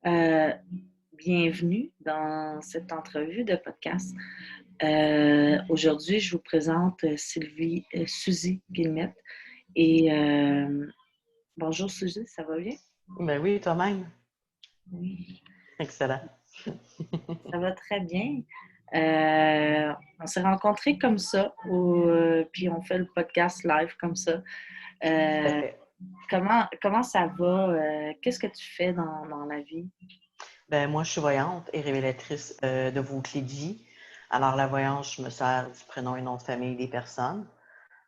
Euh, Bienvenue dans cette entrevue de podcast. Aujourd'hui, je vous présente Suzy Guillemette. Et bonjour Suzy, ça va bien? Ben oui, toi-même. Oui, Excellent. ça va très bien. On s'est rencontrés comme ça, puis on fait le podcast live comme ça. Tout à Euh, fait. comment ça va? Qu'est-ce que tu fais dans la vie? Ben moi, je suis voyante et révélatrice de vos clés de vie. Alors, la voyance, je me sers du prénom et nom de famille des personnes.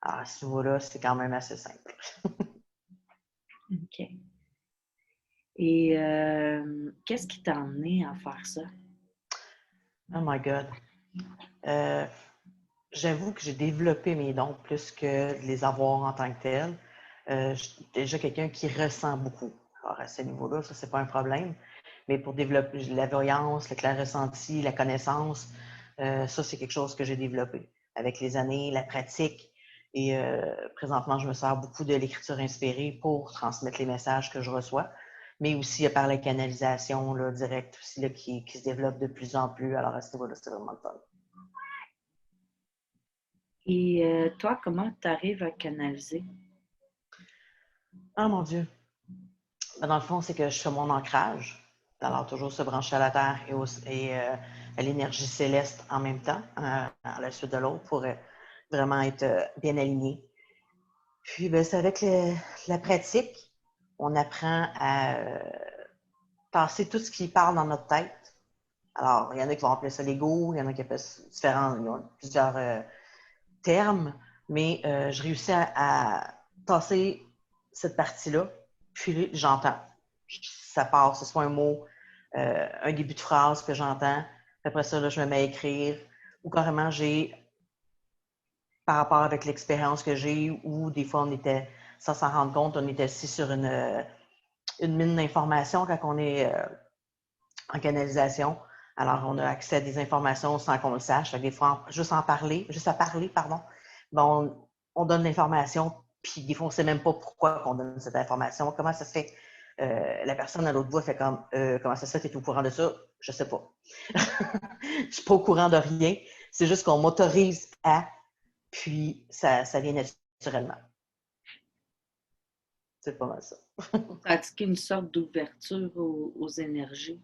Alors, à ce niveau-là, c'est quand même assez simple. OK. Et qu'est-ce qui t'a amené à faire ça? Oh my God. Euh, J'avoue que j'ai développé mes dons plus que de les avoir en tant que tels. Je suis déjà quelqu'un qui ressent beaucoup. Alors, à ce niveau-là, ça, c'est pas un problème. Mais pour développer la voyance, le clair ressenti, la connaissance, ça, c'est quelque chose que j'ai développé avec les années, la pratique. Et présentement, je me sers beaucoup de l'écriture inspirée pour transmettre les messages que je reçois, mais aussi par la canalisation là, directe aussi, là, qui se développe de plus en plus. Alors, à ce niveau-là, c'est vraiment le fun. Et toi, comment tu arrives à canaliser? Ah mon Dieu! Ben, dans le fond, c'est que je fais mon ancrage. Alors, toujours se brancher à la Terre et à l'énergie céleste en même temps, à la suite de l'autre, pour vraiment être bien aligné. Puis, ben, c'est avec la pratique, on apprend à passer tout ce qui parle dans notre tête. Alors, il y en a qui vont appeler ça l'ego, il y en a qui appellent ça différents, ils ont plusieurs termes, mais je réussis à tasser cette partie-là, puis j'entends. Ça part, ce soit un mot, un début de phrase que j'entends, après ça, là, je me mets à écrire, ou carrément, j'ai, par rapport avec l'expérience que j'ai, ou des fois, on était, sans s'en rendre compte, on est assis sur une mine d'informations quand on est en canalisation. Alors, on a accès à des informations sans qu'on le sache. Des fois, juste à parler, pardon, bon, on donne l'information, puis des fois, on ne sait même pas pourquoi on donne cette information. Comment ça se fait? La personne à l'autre bout fait comme comment ça se fait, tu es au courant de ça? Je ne sais pas. Je ne suis pas au courant de rien. C'est juste qu'on m'autorise à, puis ça vient naturellement. C'est pas mal ça. Pratiquer une sorte d'ouverture aux énergies.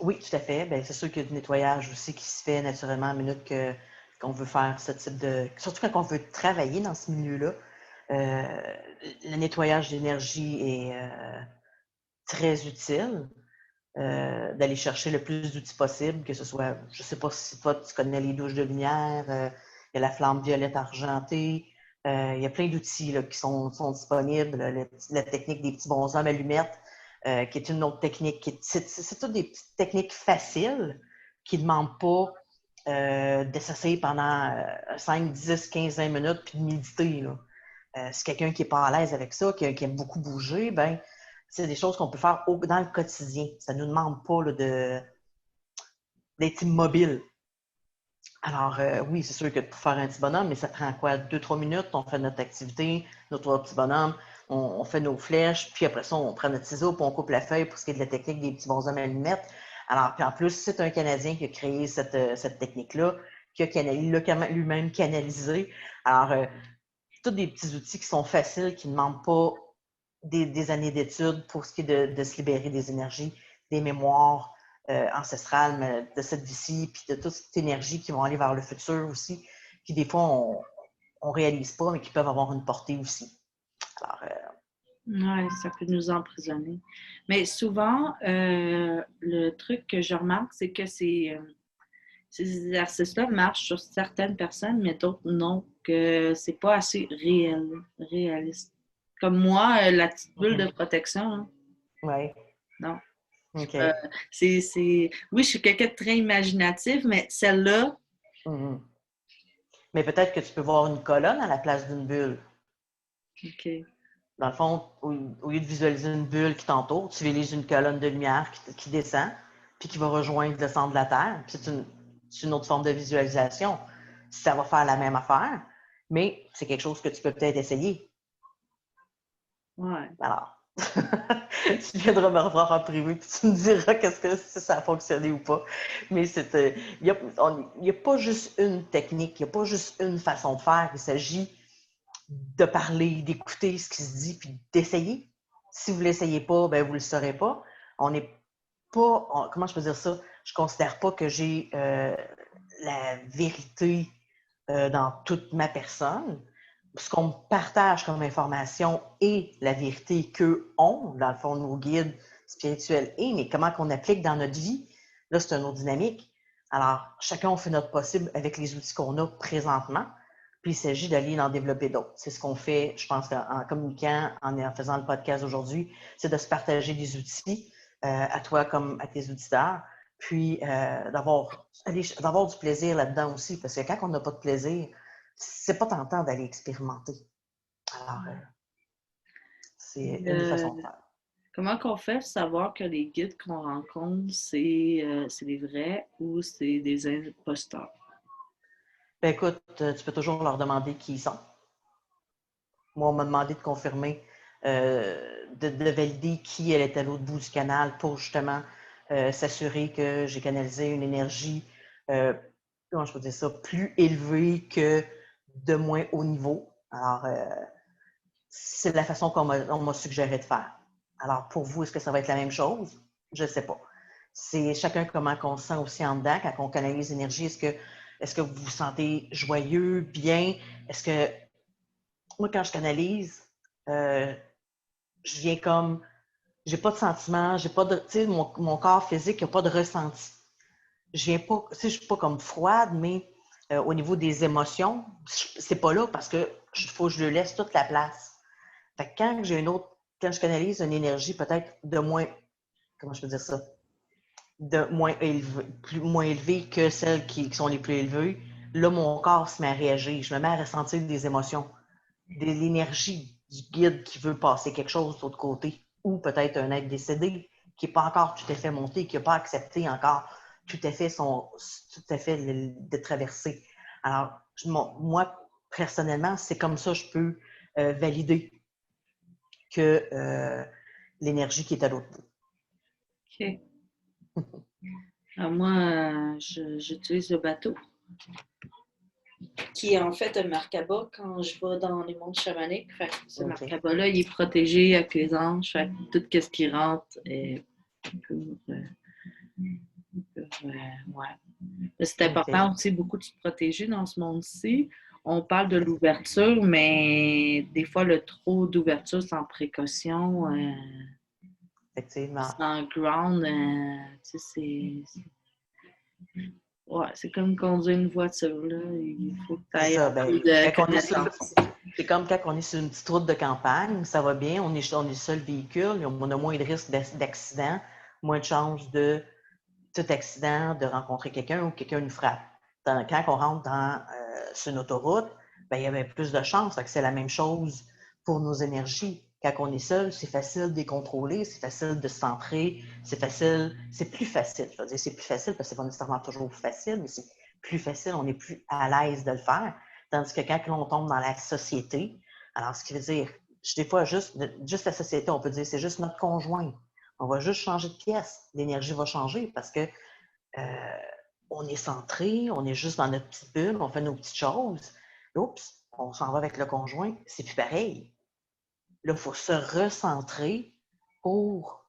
Oui, tout à fait. Ben, c'est sûr qu'il y a du nettoyage aussi qui se fait naturellement à minute qu'on veut faire ce type de. Surtout quand on veut travailler dans ce milieu-là. Euh, le nettoyage d'énergie est très utile. D'aller chercher le plus d'outils possible, que ce soit, je ne sais pas si toi tu connais les douches de lumière, il y a la flamme violette argentée, il y a plein d'outils là, qui sont disponibles, la technique des petits bonshommes allumettes, qui est une autre technique. C'est toutes des petites techniques faciles qui ne demandent pas de s'asseoir pendant 5, 10, 15, 20 minutes puis de méditer. Là. Si quelqu'un qui n'est pas à l'aise avec ça, qui aime beaucoup bouger, ben c'est des choses qu'on peut faire dans le quotidien. Ça ne nous demande pas là, d'être immobile. Alors, oui, c'est sûr que pour faire un petit bonhomme, mais ça prend quoi? 2, 3 minutes, on fait notre activité, nos 3 petits bonhommes, on fait nos flèches, puis après ça, on prend notre ciseau, puis on coupe la feuille pour ce qui est de la technique des petits bonshommes à lunettes. Alors, puis en plus, c'est un Canadien qui a créé cette technique-là, qui a lui-même canalisé. Alors, tous des petits outils qui sont faciles, qui ne demandent pas des années d'études pour ce qui est de se libérer des énergies, des mémoires ancestrales de cette vie-ci, puis de toute cette énergie qui vont aller vers le futur aussi, qui des fois on réalise pas, mais qui peuvent avoir une portée aussi. Alors, Oui, ça peut nous emprisonner. Mais souvent, le truc que je remarque, c'est que ces exercices-là marchent sur certaines personnes, mais d'autres non, que c'est pas assez réaliste. Comme moi, la petite bulle de protection, hein, oui, non. OK. Euh, Oui, je suis quelqu'un de très imaginatif, mais celle-là, Mm-hmm. Mais peut-être que tu peux voir une colonne à la place d'une bulle. OK. Dans le fond, au lieu de visualiser une bulle qui t'entoure, tu visualises une colonne de lumière qui descend, puis qui va rejoindre le centre de la Terre. Puis c'est une autre forme de visualisation. Ça va faire la même affaire, mais c'est quelque chose que tu peux peut-être essayer. Ouais. Alors, Tu viendras me revoir en privé puis tu me diras qu'est-ce que si ça a fonctionné ou pas. Mais il n'y a pas juste une technique, il n'y a pas juste une façon de faire. Il s'agit de parler, d'écouter ce qui se dit puis d'essayer. Si vous ne l'essayez pas, ben vous ne le saurez pas. On n'est pas, comment je peux dire ça? Je ne considère pas que j'ai la vérité dans toute ma personne. Ce qu'on me partage comme information est la vérité qu'eux ont, dans le fond, nos guides spirituels mais comment qu'on applique dans notre vie, là, c'est une autre dynamique. Alors, chacun, on fait notre possible avec les outils qu'on a présentement, puis il s'agit d'aller en développer d'autres. C'est ce qu'on fait, je pense, en communiquant, en faisant le podcast aujourd'hui, c'est de se partager des outils à toi comme à tes auditeurs, puis d'avoir du plaisir là-dedans aussi, parce que quand on n'a pas de plaisir, c'est pas tentant d'aller expérimenter. Alors, c'est une des façons de faire. Comment qu'on fait pour savoir que les guides qu'on rencontre, c'est des vrais ou c'est des imposteurs? Ben écoute, tu peux toujours leur demander qui ils sont. Moi, on m'a demandé de confirmer, de valider qui elle est à l'autre bout du canal pour justement s'assurer que j'ai canalisé une énergie, comment je peux dire ça, plus élevée que de moins haut niveau. Alors, c'est la façon qu'on m'a suggéré de faire. Alors, pour vous, est-ce que ça va être la même chose? Je ne sais pas. C'est chacun comment on se sent aussi en dedans quand on canalise l'énergie. Est-ce que vous vous sentez joyeux, bien? Est-ce que moi, quand je canalise, je viens comme, j'ai pas de sentiment, j'ai pas de, tu sais, mon corps physique n'a pas de ressenti. Je viens pas, tu sais, je suis pas comme froide, mais au niveau des émotions, c'est pas là parce que faut que je le laisse toute la place. Fait que quand je canalise une énergie peut-être de moins, comment je peux dire ça, de moins élevée que celles qui sont les plus élevées, là, mon corps se met à réagir. Je me mets à ressentir des émotions, de l'énergie du guide qui veut passer quelque chose de l'autre côté, ou peut-être un être décédé qui n'est pas encore tout à fait monté, qui n'a pas accepté encore tout à fait de traverser. Alors, moi, personnellement, c'est comme ça que je peux valider que l'énergie qui est à l'autre bout. OK. Alors moi, j'utilise le bateau, qui est en fait un Merkaba quand je vais dans les mondes chamaniques. Fait que ce Merkaba-là, il est protégé avec les anges. Fait que tout ce qui rentre est ouais. C'est important aussi beaucoup de se protéger dans ce monde-ci. On parle de l'ouverture, mais des fois, le trop d'ouverture sans précaution, Effectivement. sans ground, tu sais, c'est comme conduire une voiture, là. Il faut que tu C'est aies ça. un peu de connaissance. C'est comme quand on est sur une petite route de campagne, ça va bien, on est le seul véhicule, on a moins de risques d'accident, moins de chances de tout accident, de rencontrer quelqu'un ou quelqu'un nous frappe. Quand on rentre sur une autoroute, ben, il y avait plus de chances. C'est la même chose pour nos énergies. Quand on est seul, c'est facile de les contrôler, c'est facile de se centrer, c'est plus facile. Je veux dire, c'est plus facile parce que c'est pas nécessairement toujours facile, mais c'est plus facile, on est plus à l'aise de le faire. Tandis que quand on tombe dans la société, alors ce qui veut dire, des fois, juste la société, on peut dire c'est juste notre conjoint. On va juste changer de pièce. L'énergie va changer parce que on est centré, on est juste dans notre petite bulle, on fait nos petites choses. Oups, on s'en va avec le conjoint, c'est plus pareil. Là, il faut se recentrer pour,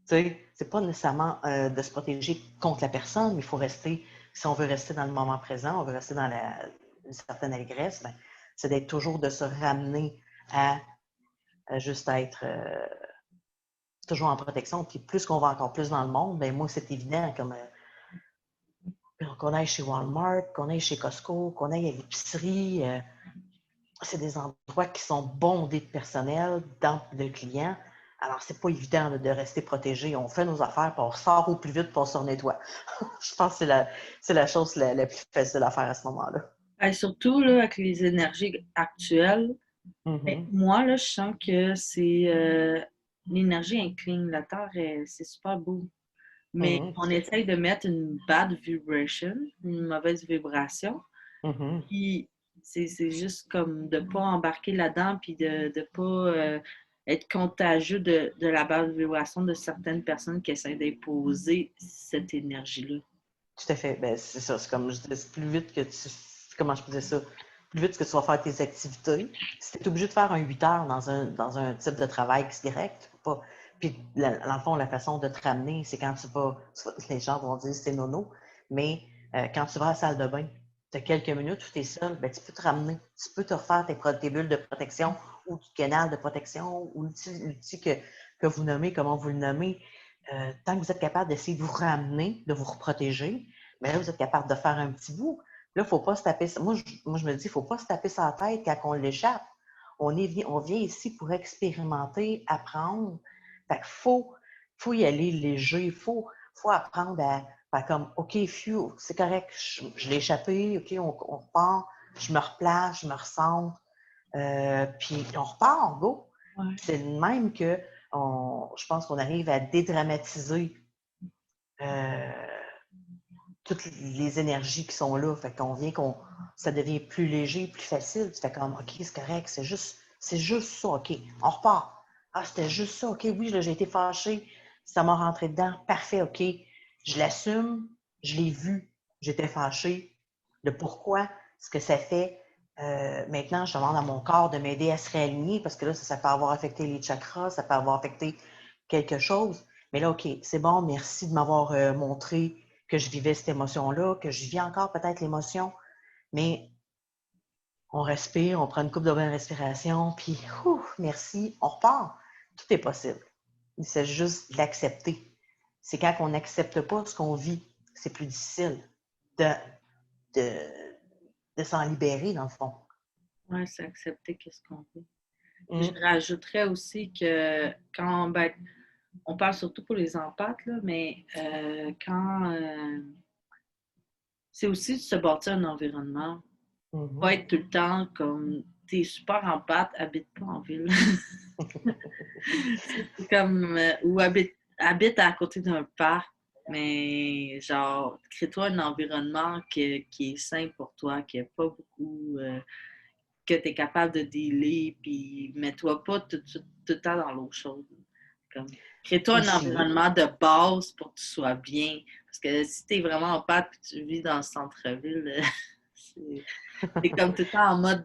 tu sais, c'est pas nécessairement de se protéger contre la personne, mais il faut rester, si on veut rester dans le moment présent, on veut rester dans une certaine allégresse, ben, c'est d'être toujours de se ramener à juste être toujours en protection. Puis plus qu'on va encore plus dans le monde, ben moi, c'est évident, comme qu'on aille chez Walmart, qu'on aille chez Costco, qu'on aille à l'épicerie, c'est des endroits qui sont bondés de personnel, de clients. Alors, c'est pas évident de rester protégé. On fait nos affaires, puis on sort au plus vite, puis on se nettoie. Je pense que c'est la chose la plus facile à faire à ce moment-là. Et surtout, là, avec les énergies actuelles, Mm-hmm. moi, là, je sens que c'est l'énergie incline. La Terre, c'est super beau. Mais Mm-hmm. on essaye de mettre une bad vibration, une mauvaise vibration. Mm-hmm. Puis c'est juste comme de ne pas embarquer là-dedans, puis de ne pas être contagieux de la basse vibration de certaines personnes qui essaient d'imposer cette énergie-là. Tout à fait. Ben, c'est ça. C'est comme je disais, c'est plus vite que tu. Comment je peux dire ça? Plus vite que tu vas faire tes activités. Si tu es obligé de faire un 8 heures dans un type de travail direct, tu peux pas. Puis, dans le fond, la façon de te ramener, c'est quand tu vas. Les gens vont dire c'est nono, mais quand tu vas à la salle de bain, tu as quelques minutes où tu es seul, ben, tu peux te ramener. Tu peux te refaire tes bulles de protection ou du canal de protection ou l'outil que vous nommez, comment vous le nommez. Tant que vous êtes capable d'essayer de vous ramener, de vous reprotéger, mais là, vous êtes capable de faire un petit bout. Là, il ne faut pas se taper. Moi, je me dis, il ne faut pas se taper sa tête quand on l'échappe. On vient ici pour expérimenter, apprendre. Fait qu'il faut y aller léger. Il faut apprendre à faire comme, OK, c'est correct, je l'ai échappé, OK, on repart, je me replace, je me recentre, puis on repart, go. Ouais. C'est le même que je pense qu'on arrive à dédramatiser toutes les énergies qui sont là. Fait qu'on vient ça devient plus léger, plus facile. Tu fais comme, OK, c'est correct, c'est juste ça, OK, on repart. Ah, c'était juste ça, OK, oui, là, j'ai été fâchée, ça m'a rentré dedans, parfait, OK, je l'assume, je l'ai vu, j'étais fâchée, le pourquoi, ce que ça fait. Maintenant, je demande à mon corps de m'aider à se réaligner parce que là, ça peut avoir affecté les chakras, ça peut avoir affecté quelque chose. Mais là, OK, c'est bon, merci de m'avoir montré que je vivais cette émotion-là, que je vis encore peut-être l'émotion, mais on respire, on prend une couple de bonnes respirations, puis merci, on repart. Tout est possible. Il s'agit juste de l'accepter. C'est quand on n'accepte pas ce qu'on vit, c'est plus difficile de, de, de s'en libérer, dans le fond. Oui, c'est accepter qu'est-ce qu'on veut. Je rajouterais aussi que quand, on parle surtout pour les empathes, là, mais quand c'est aussi de se bâtir un environnement, pas être tout le temps comme t'es super empathe, habite pas en ville. C'est comme ou habite à côté d'un parc, mais genre crée-toi un environnement qui est sain pour toi, qui n'est pas beaucoup que tu es capable de dealer, puis mets-toi pas tout le temps dans l'eau chaude. Comme, crée-toi un Aussi. environnement de base pour que tu sois bien. Parce que si tu es vraiment en pâte et tu vis dans le centre-ville, c'est comme tout le temps en mode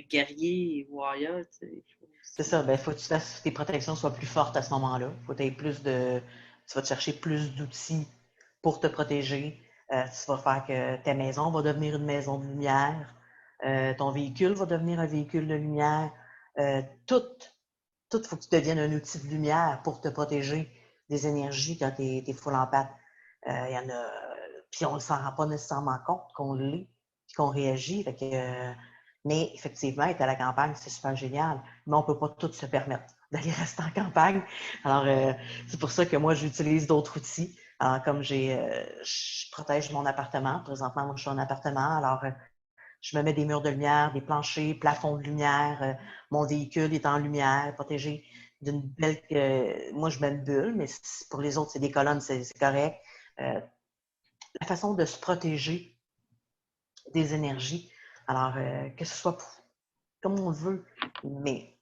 guerrier et warrior. Tu sais. C'est ça, ben, faut que tes protections soient plus fortes à ce moment-là. Faut que tu aies plus de. Tu vas te chercher plus d'outils pour te protéger. Tu vas faire que ta maison va devenir une maison de lumière. Ton véhicule va devenir un véhicule de lumière. Tout, il faut que tu deviennes un outil de lumière pour te protéger des énergies quand tu es full en pâte. Il y en a. Puis on ne s'en rend pas nécessairement compte qu'on l'est, puis qu'on réagit. Fait que, mais effectivement, être à la campagne, c'est super génial. Mais on ne peut pas tout se permettre d'aller rester en campagne. Alors, c'est pour ça que moi, j'utilise d'autres outils. Alors, comme je protège mon appartement. Présentement, moi, je suis en appartement. Alors, je me mets des murs de lumière, des planchers, plafonds de lumière. Mon véhicule est en lumière, protégé d'une belle. Moi, je mets une bulle, mais pour les autres, c'est des colonnes, c'est correct. La façon de se protéger des énergies. Alors, que ce soit comme on le veut, mais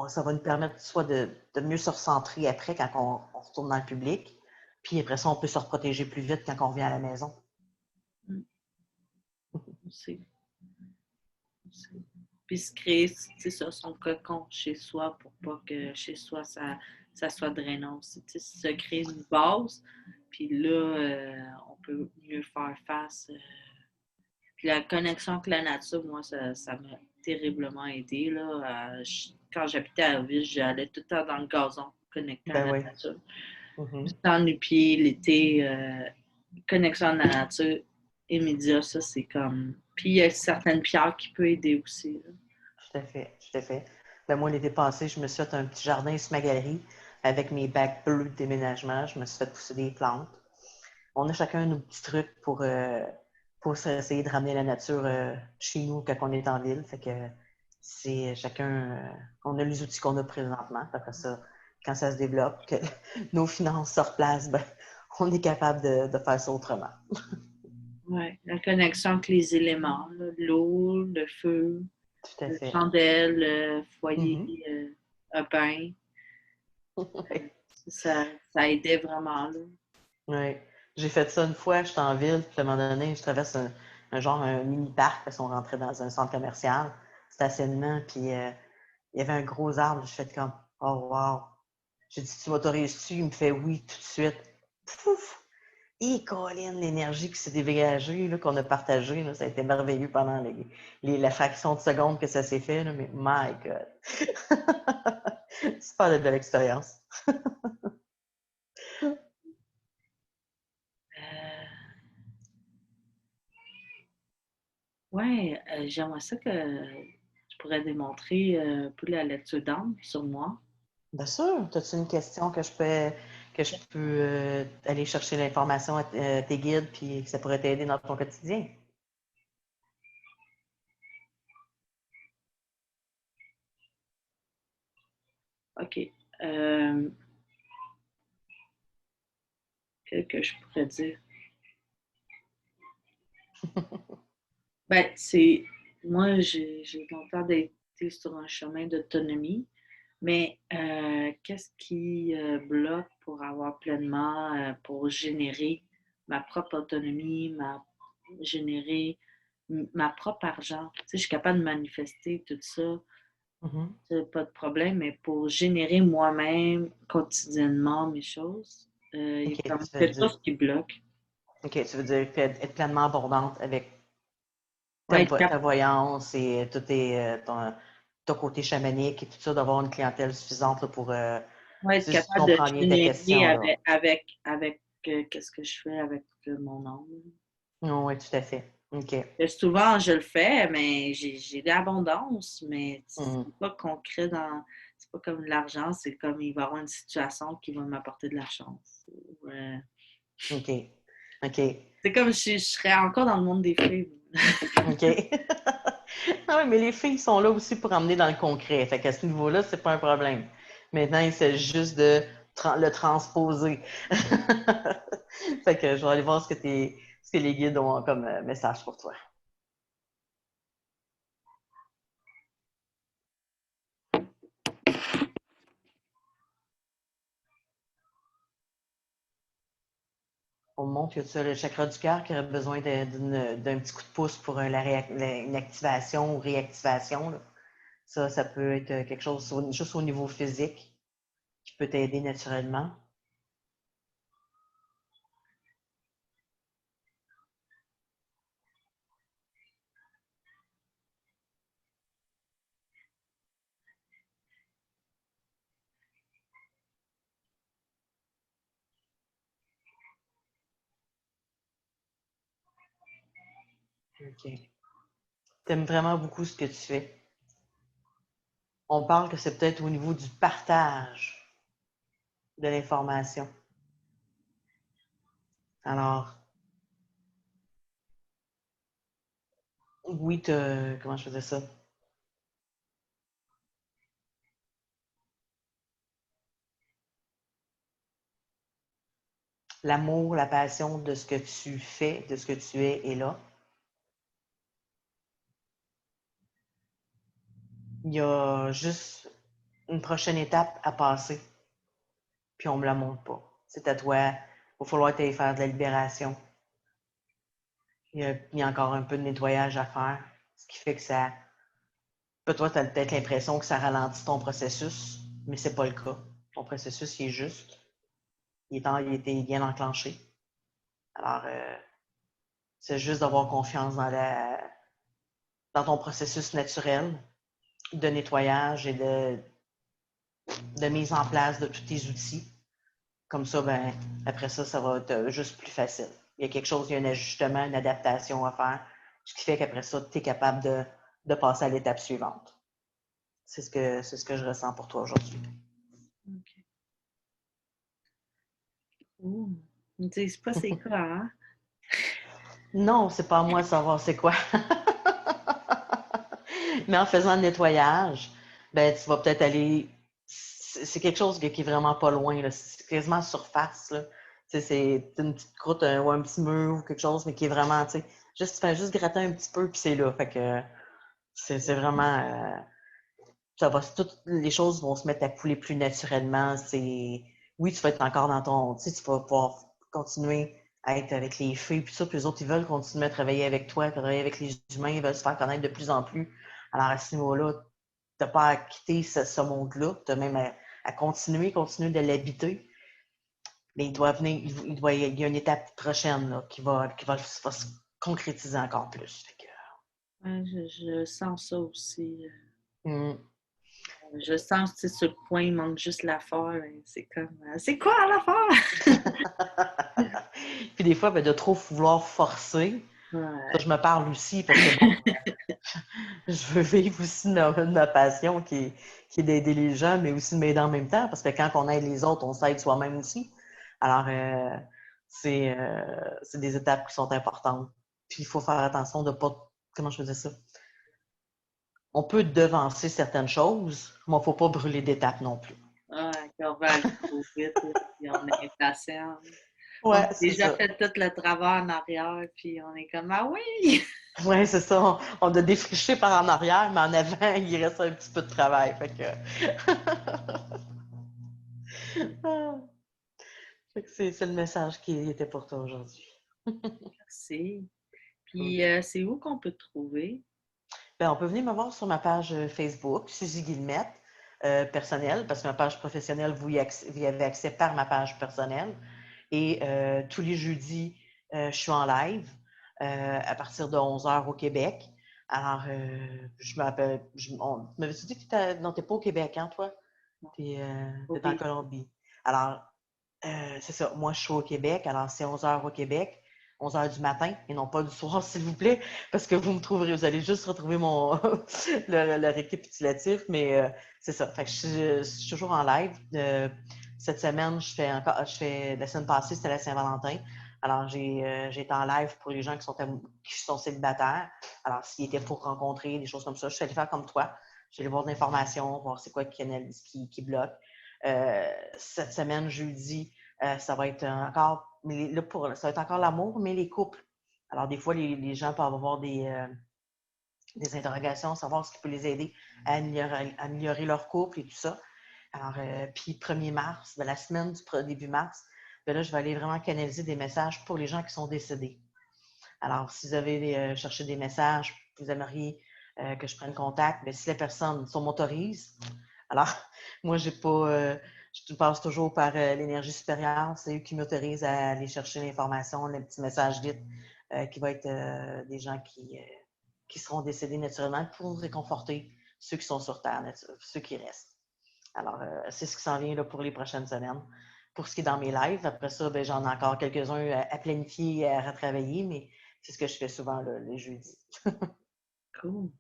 ça va nous permettre soit de mieux se recentrer après quand on retourne dans le public, puis après ça, on peut se reprotéger plus vite quand on revient à la maison. C'est. Puis se créer, c'est ça, son cocon chez soi pour pas que chez soi, ça soit drainant aussi. Se créer une base, puis là, on peut mieux faire face. Puis la connexion avec la nature, moi, ça m'a terriblement aidé. Là, quand j'habitais à la ville, j'allais tout le temps dans le gazon, connecté à Ben la oui. nature. Mm-hmm. Du temps du pied, l'été, connexion à la nature, immédiat, ça, c'est comme. Puis il y a certaines pierres qui peuvent aider aussi. Là. Tout à fait, tout à fait. Ben moi, l'été passé, je me suis fait un petit jardin sur ma galerie avec mes bacs bleus de déménagement. Je me suis fait pousser des plantes. On a chacun nos petits trucs pour essayer de ramener la nature chez nous quand on est en ville. Fait que c'est chacun, on a les outils qu'on a présentement. Après ça, quand ça se développe, que nos finances se replacent, ben, on est capable de faire ça autrement. Oui, la connexion avec les éléments, là, l'eau, le feu, Tout à la fait. chandelle, le foyer. Mm-hmm. un bain. Ça, ça aidait vraiment, là. Oui. J'ai fait ça une fois, j'étais en ville, puis à un moment donné, je traverse un mini-parc parce qu'on rentrait dans un centre commercial, stationnement, puis il y avait un gros arbre. Je fais comme, oh wow. J'ai dit, tu m'autorises-tu? Il me fait oui tout de suite. Pouf! Et Colin, l'énergie qui s'est dégagée, là, qu'on a partagée, là, ça a été merveilleux pendant la fraction de seconde que ça s'est fait, là, mais my God! Super de belle expérience. Euh, ouais, j'aimerais ça que je pourrais démontrer un peu la lecture d'âme sur moi. Bien sûr. As-tu une question que je peux aller chercher l'information à tes guides puis que ça pourrait t'aider dans ton quotidien? OK. Qu'est-ce que je pourrais dire? Ben, c'est. Moi, j'ai longtemps été sur un chemin d'autonomie, mais qu'est-ce qui bloque pour avoir pleinement, pour générer ma propre autonomie, générer ma propre argent? Tu sais, je suis capable de manifester tout ça, Mhm. c'est pas de problème, mais pour générer moi-même quotidiennement mes choses, il y a OK, comme quelque chose qui bloque. tu veux dire être pleinement abondante avec Ouais, ta voyance et tout ton côté chamanique et tout ça, d'avoir une clientèle suffisante là, pour, ouais, être si je capable de comprends bien ta générer question, là. avec qu'est-ce que je fais avec mon âme. Oui, tout à fait. OK. Souvent, je le fais, mais j'ai de l'abondance, mais Mhm. c'est pas concret dans. C'est pas comme de l'argent, c'est comme il va y avoir une situation qui va m'apporter de la chance. Ouais. OK. OK. C'est comme si je serais encore dans le monde des films. OK. Ah oui, mais les filles sont là aussi pour emmener dans le concret. Fait qu'à ce niveau-là, c'est pas un problème. Maintenant, il s'agit juste de le transposer. Fait que je vais aller voir ce que les guides ont comme message pour toi. On montre que tu as le chakra du cœur qui aurait besoin d'un petit coup de pouce pour une activation ou réactivation, là. Ça peut être quelque chose juste au niveau physique qui peut t'aider naturellement. OK. T'aimes vraiment beaucoup ce que tu fais. On parle que c'est peut-être au niveau du partage de l'information. Alors, oui, comment je faisais ça? L'amour, la passion de ce que tu fais, de ce que tu es, est là. Il y a juste une prochaine étape à passer, puis on me la montre pas. C'est à toi. Il va falloir t'aller faire de la libération. Il y a encore un peu de nettoyage à faire, ce qui fait que ça. Toi, tu as peut-être l'impression que ça ralentit ton processus, mais c'est pas le cas. Ton processus, il est juste. Il est bien enclenché. Alors, c'est juste d'avoir confiance dans ton processus naturel de nettoyage et de mise en place de tous tes outils. Comme ça, ben, après ça, ça va être juste plus facile. Il y a quelque chose, il y a un ajustement, une adaptation à faire, ce qui fait qu'après ça, tu es capable de passer à l'étape suivante. C'est ce que je ressens pour toi aujourd'hui. OK. Ouh. Ils me disent pas c'est quoi, hein? Non, c'est pas à moi de savoir c'est quoi. Mais en faisant le nettoyage, ben, tu vas peut-être aller. C'est quelque chose qui est vraiment pas loin, là. C'est quasiment à surface, là. C'est une petite croûte ou un petit mur ou quelque chose, mais qui est vraiment, tu fais juste gratter un petit peu, puis c'est là. Fait que c'est vraiment. toutes les choses vont se mettre à couler plus naturellement. Oui, tu vas être encore dans ton, tu sais, tu vas pouvoir continuer à être avec les filles, puis ça, puis les autres, ils veulent continuer à travailler avec toi, travailler avec les humains, ils veulent se faire connaître de plus en plus. Alors, à ce niveau-là, tu n'as pas à quitter ce monde-là, tu as même à continuer de l'habiter. Mais il doit venir, il y a une étape prochaine là, va se concrétiser encore plus. Ouais, je sens ça aussi. Mm. Je sens que sur le point, il manque juste l'affaire. C'est comme, c'est quoi l'affaire? Puis des fois, ben, de trop vouloir forcer, ça, Ouais. je me parle aussi parce que bon, je veux vivre aussi ma passion qui est d'aider les gens, mais aussi de m'aider en même temps, parce que quand on aide les autres, on s'aide soi-même aussi. Alors, c'est des étapes qui sont importantes. Puis il faut faire attention de pas, comment je faisais ça? On peut devancer certaines choses, mais il ne faut pas brûler d'étapes non plus. Ouais, on va aller trop vite, là, puis on est impatient. On Ouais, a c'est déjà ça. fait tout le travail en arrière, puis on est comme, ah oui! Ouais, c'est ça. On a défriché par en arrière, mais en avant, il reste un petit peu de travail. Fait que, fait que c'est le message qui était pour toi aujourd'hui. Merci. Cool. Puis, c'est où qu'on peut te trouver? Ben, on peut venir me voir sur ma page Facebook, Suzy Guillemette, personnelle, parce que ma page professionnelle, vous y avez accès par ma page personnelle. Et tous les jeudis, je suis en live à partir de 11h au Québec. Alors, je m'appelle. M'avais-tu dit que non, t'es pas au Québec, hein, toi? T'es en Oui. Colombie. Alors, c'est ça. Moi, je suis au Québec. Alors, c'est 11h au Québec, 11h du matin et non pas du soir, s'il vous plaît, parce que vous me trouverez. Vous allez juste retrouver le récapitulatif, mais c'est ça. Fait que je suis toujours en live. Cette semaine, la semaine passée, c'était la Saint-Valentin. Alors, j'ai été en live pour les gens qui sont célibataires. Alors, s'ils étaient pour rencontrer des choses comme ça, je suis allée faire comme toi. Je suis allée voir de l'information, voir c'est quoi qui bloque. Cette semaine, jeudi, ça va être encore, mais là, ça va être encore l'amour, mais les couples. Alors, des fois, les gens peuvent avoir des interrogations, savoir ce qui peut les aider à améliorer leur couple et tout ça. Alors, puis 1er mars, la semaine du début mars, ben là, je vais aller vraiment canaliser des messages pour les gens qui sont décédés. Alors, si vous avez cherché des messages, vous aimeriez que je prenne contact, bien, si la personne m'autorise, alors, moi, j'ai pas, je passe toujours par l'énergie supérieure. C'est eux qui m'autorisent à aller chercher l'information, le petit message vite qui va être des gens qui seront décédés naturellement pour réconforter ceux qui sont sur Terre, ceux qui restent. Alors, c'est ce qui s'en vient là, pour les prochaines semaines. Pour ce qui est dans mes lives, après ça, ben, j'en ai encore quelques-uns à planifier et à retravailler, mais c'est ce que je fais souvent là, les jeudis. Cool.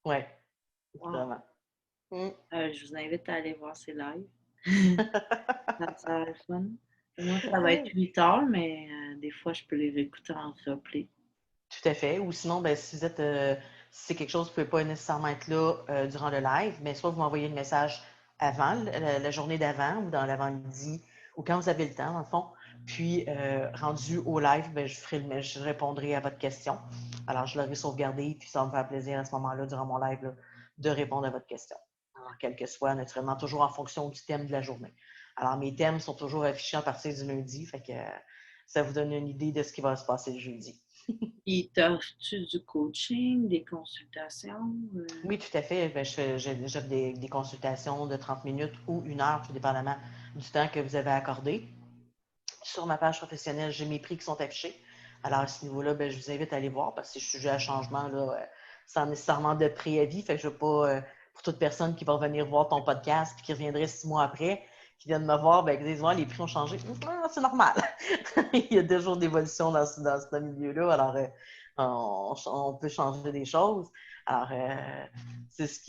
Oui, Wow. vraiment. Mm. Je vous invite à aller voir ces lives. Ça a l'air fun. Moi, ça va être 8 heures, mais des fois, je peux les réécouter en replay. Tout à fait. Ou sinon, ben, si si c'est quelque chose qui ne peut pas nécessairement être là durant le live, mais soit vous m'envoyez le message avant, la journée d'avant ou dans l'avant-midi, ou quand vous avez le temps, dans le fond. Puis, rendu au live, ben, je répondrai à votre question. Alors, je l'aurai sauvegardé, puis ça va me faire plaisir à ce moment-là, durant mon live, là, de répondre à votre question. Alors, quel que soit, naturellement, toujours en fonction du thème de la journée. Alors, mes thèmes sont toujours affichés à partir du lundi, fait que ça vous donne une idée de ce qui va se passer le jeudi. Puis, t'offres-tu du coaching, des consultations? Oui, tout à fait. Ben, j'offre des consultations de 30 minutes ou 1 heure, tout dépendamment du temps que vous avez accordé. Sur ma page professionnelle, j'ai mes prix qui sont affichés. Alors, à ce niveau-là, ben, je vous invite à aller voir parce que c'est sujet à changement là, sans nécessairement de préavis. Fait que je ne veux pas, pour toute personne qui va venir voir ton podcast et qui reviendrait 6 mois après, qui viennent me voir, ben, qui disent les prix ont changé. Ah, c'est normal. Il y a des jours d'évolution dans ce milieu-là. Alors, on peut changer des choses. Alors, c'est ce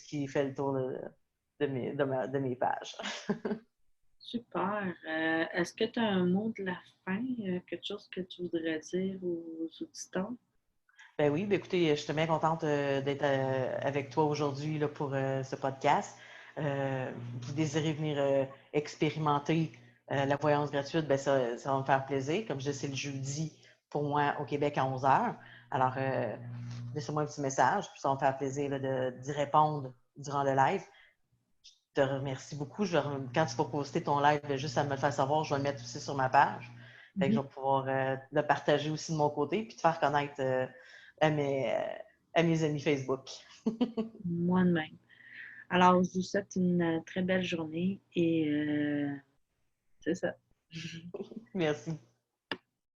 qui fait le tour de mes pages. Super. Est-ce que tu as un mot de la fin, quelque chose que tu voudrais dire aux auditeurs? Ben oui, ben écoutez, je suis bien contente d'être avec toi aujourd'hui là, pour ce podcast. Vous désirez venir expérimenter la voyance gratuite, ben ça va me faire plaisir. Comme je dis, c'est le jeudi pour moi au Québec à 11h. Alors, laissez-moi un petit message, puis ça va me faire plaisir là, d'y répondre durant le live. Je te remercie beaucoup. Quand tu vas poster ton live, juste à me le faire savoir, je vais le mettre aussi sur ma page. Fait que je vais pouvoir le partager aussi de mon côté puis te faire connaître à mes amis Facebook. Moi de même. Alors, je vous souhaite une très belle journée et c'est ça. Merci.